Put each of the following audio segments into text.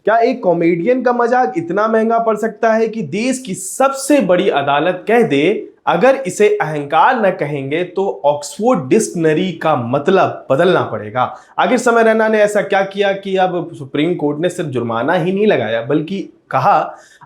क्या एक कॉमेडियन का मजाक इतना महंगा पड़ सकता है कि देश की सबसे बड़ी अदालत कह दे अगर इसे अहंकार न कहेंगे तो ऑक्सफोर्ड डिक्शनरी का मतलब बदलना पड़ेगा। आखिर समय रैना ने ऐसा क्या किया कि अब सुप्रीम कोर्ट ने सिर्फ जुर्माना ही नहीं लगाया बल्कि कहा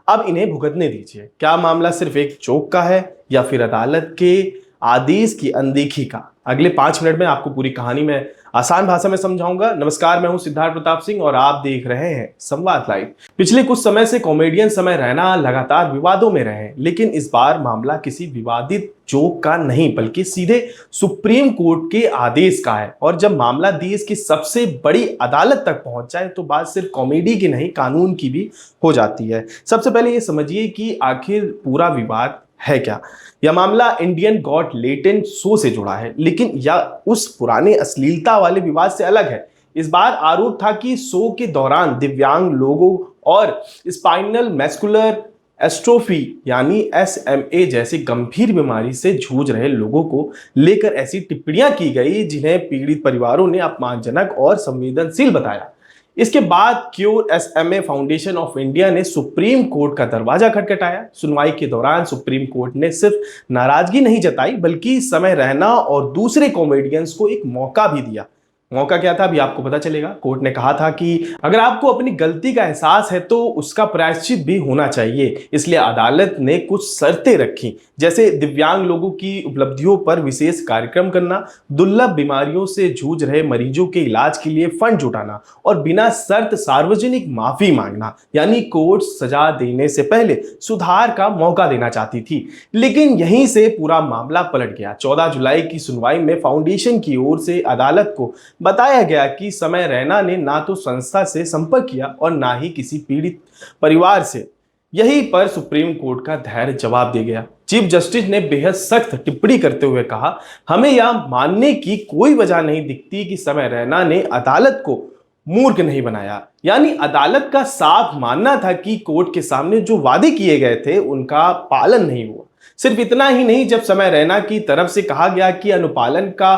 अब इन्हें भुगतने दीजिए। क्या मामला सिर्फ एक जोक का है या फिर अदालत के आदेश की अनदेखी का? अगले 5 मिनट में आपको पूरी कहानी में आसान भाषा में समझाऊंगा। नमस्कार, मैं हूं सिद्धार्थ प्रताप सिंह और आप देख रहे हैं संवाद लाइव। पिछले कुछ समय से कॉमेडियन समय रैना लगातार विवादों में रहे, लेकिन इस बार मामला किसी विवादित जोक का नहीं बल्कि सीधे सुप्रीम कोर्ट के आदेश का है। और जब मामला देश की सबसे बड़ी अदालत तक पहुंच जाए तो बात सिर्फ कॉमेडी की नहीं, कानून की भी हो जाती है। सबसे पहले ये समझिए कि आखिर पूरा विवाद है क्या। यह मामला इंडियन गॉट लेटेंट शो से जुड़ा है, लेकिन यह उस पुराने अश्लीलता वाले विवाद से अलग है। इस बार आरोप था कि शो के दौरान दिव्यांग लोगों और स्पाइनल मैस्कुलर एस्ट्रोफी यानी SMA जैसी गंभीर बीमारी से जूझ रहे लोगों को लेकर ऐसी टिप्पणियां की गई जिन्हें पीड़ित परिवारों ने अपमानजनक और संवेदनशील बताया। इसके बाद cure SMA foundation of India ने सुप्रीम कोर्ट का दरवाजा खटखटाया। सुनवाई के दौरान सुप्रीम कोर्ट ने सिर्फ नाराजगी नहीं जताई बल्कि समय रैना और दूसरे कॉमेडियंस को एक मौका भी दिया। मौका क्या था अभी आपको पता चलेगा। कोर्ट ने कहा था कि अगर आपको अपनी गलती का एहसास है तो उसका प्रायश्चित भी होना चाहिए। इसलिए अदालत ने कुछ शर्तें रखी, जैसे दिव्यांग लोगों की उपलब्धियों पर विशेष कार्यक्रम करना, दुर्लभ बीमारियों से जूझ रहे मरीजों के इलाज के लिए फंड जुटाना और बिना शर्त सार्वजनिक माफी मांगना। यानी कोर्ट सजा देने से पहले सुधार का मौका देना चाहती थी, लेकिन यहीं से पूरा मामला पलट गया। 14 जुलाई की सुनवाई में फाउंडेशन की ओर से अदालत को बताया गया कि समय रैना ने ना तो संस्था से संपर्क किया और ना ही किसी पीड़ित परिवार से। यहीं पर सुप्रीम कोर्ट का धैर्य जवाब दे गया। चीफ जस्टिस ने बेहद सख्त टिप्पणी करते हुए कहा, हमें यह मानने की कोई वजह नहीं दिखती कि समय रैना ने अदालत को मूर्ख नहीं बनाया। यानी अदालत का साफ मानना था कि कोर्ट के सामने जो वादे किए गए थे उनका पालन नहीं हुआ। सिर्फ इतना ही नहीं, जब समय रैना की तरफ से कहा गया कि अनुपालन का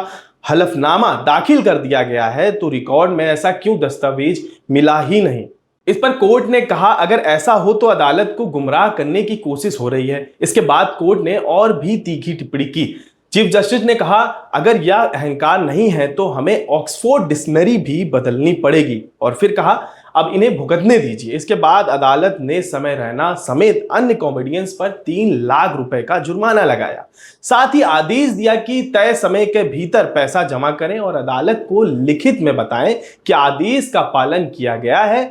हलफनामा दाखिल कर दिया गया है तो रिकॉर्ड में ऐसा क्यों दस्तावेज मिला ही नहीं। इस पर कोर्ट ने कहा अगर ऐसा हो तो अदालत को गुमराह करने की कोशिश हो रही है। इसके बाद कोर्ट ने और भी तीखी टिप्पणी की। चीफ जस्टिस ने कहा अगर यह अहंकार नहीं है तो हमें ऑक्सफोर्ड डिक्शनरी भी बदलनी पड़ेगी, और फिर कहा अब इन्हें भुगतने दीजिए। इसके बाद अदालत ने समय रैना समेत अन्य कॉमेडियंस पर 3 लाख रुपए का जुर्माना लगाया। साथ ही आदेश दिया कि तय समय के भीतर पैसा जमा करें और अदालत को लिखित में बताएं कि आदेश का पालन किया गया है,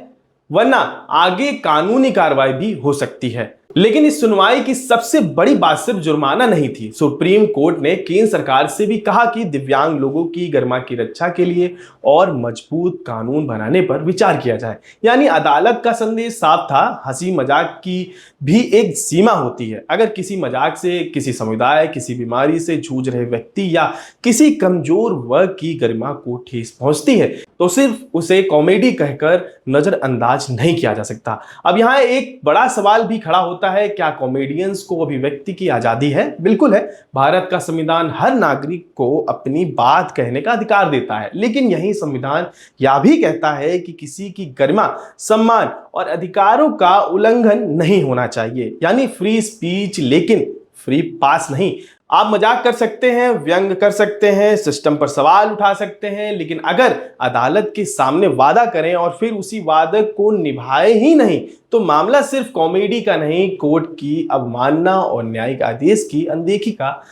वरना आगे कानूनी कार्रवाई भी हो सकती है। लेकिन इस सुनवाई की सबसे बड़ी बात सिर्फ जुर्माना नहीं थी। सुप्रीम कोर्ट ने केंद्र सरकार से भी कहा कि दिव्यांग लोगों की गरिमा की रक्षा के लिए और मजबूत कानून बनाने पर विचार किया जाए। यानी अदालत का संदेश साफ था, हंसी मजाक की भी एक सीमा होती है। अगर किसी मजाक से किसी समुदाय, किसी बीमारी से जूझ रहे व्यक्ति या किसी कमजोर वर्ग की गरिमा को ठेस पहुंचती है तो सिर्फ उसे कॉमेडी कहकर नजरअंदाज नहीं किया जा सकता। अब यहाँ एक बड़ा सवाल भी खड़ा होता है, क्या कॉमेडियंस को अभिव्यक्ति की आजादी है? बिल्कुल है। भारत का संविधान हर नागरिक को अपनी बात कहने का अधिकार देता है, लेकिन यही संविधान यह भी कहता है कि किसी की गरिमा, सम्मान और अधिकारों का उल्लंघन नहीं होना चाहिए। यानी फ्री स्पीच, लेकिन फ्री पास नहीं। आप मजाक कर सकते हैं, व्यंग कर सकते हैं, सिस्टम पर सवाल उठा सकते हैं, लेकिन अगर अदालत के सामने वादा करें और फिर उसी वादे को निभाए ही नहीं तो मामला सिर्फ कॉमेडी का नहीं, कोर्ट की अवमानना और न्यायिक आदेश की अनदेखी का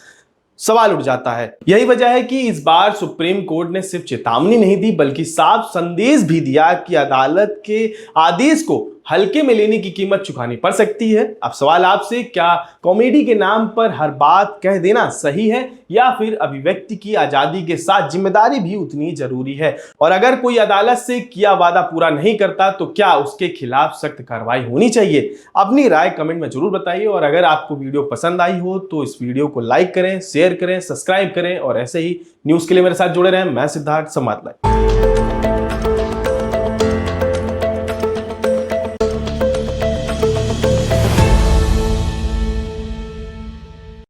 सवाल उठ जाता है। यही वजह है कि इस बार सुप्रीम कोर्ट ने सिर्फ चेतावनी नहीं दी बल्कि साफ संदेश भी दिया कि अदालत के आदेश को हल्के में लेने की कीमत चुकानी पड़ सकती है। अब सवाल आपसे, क्या कॉमेडी के नाम पर हर बात कह देना सही है या फिर अभिव्यक्ति की आजादी के साथ जिम्मेदारी भी उतनी जरूरी है? और अगर कोई अदालत से किया वादा पूरा नहीं करता तो क्या उसके खिलाफ सख्त कार्रवाई होनी चाहिए? अपनी राय कमेंट में जरूर बताइए, और अगर आपको वीडियो पसंद आई हो तो इस वीडियो को लाइक करें, शेयर करें, सब्सक्राइब करें और ऐसे ही न्यूज के लिए मेरे साथ जुड़े रहें। मैं सिद्धार्थ, संवाद लाइव।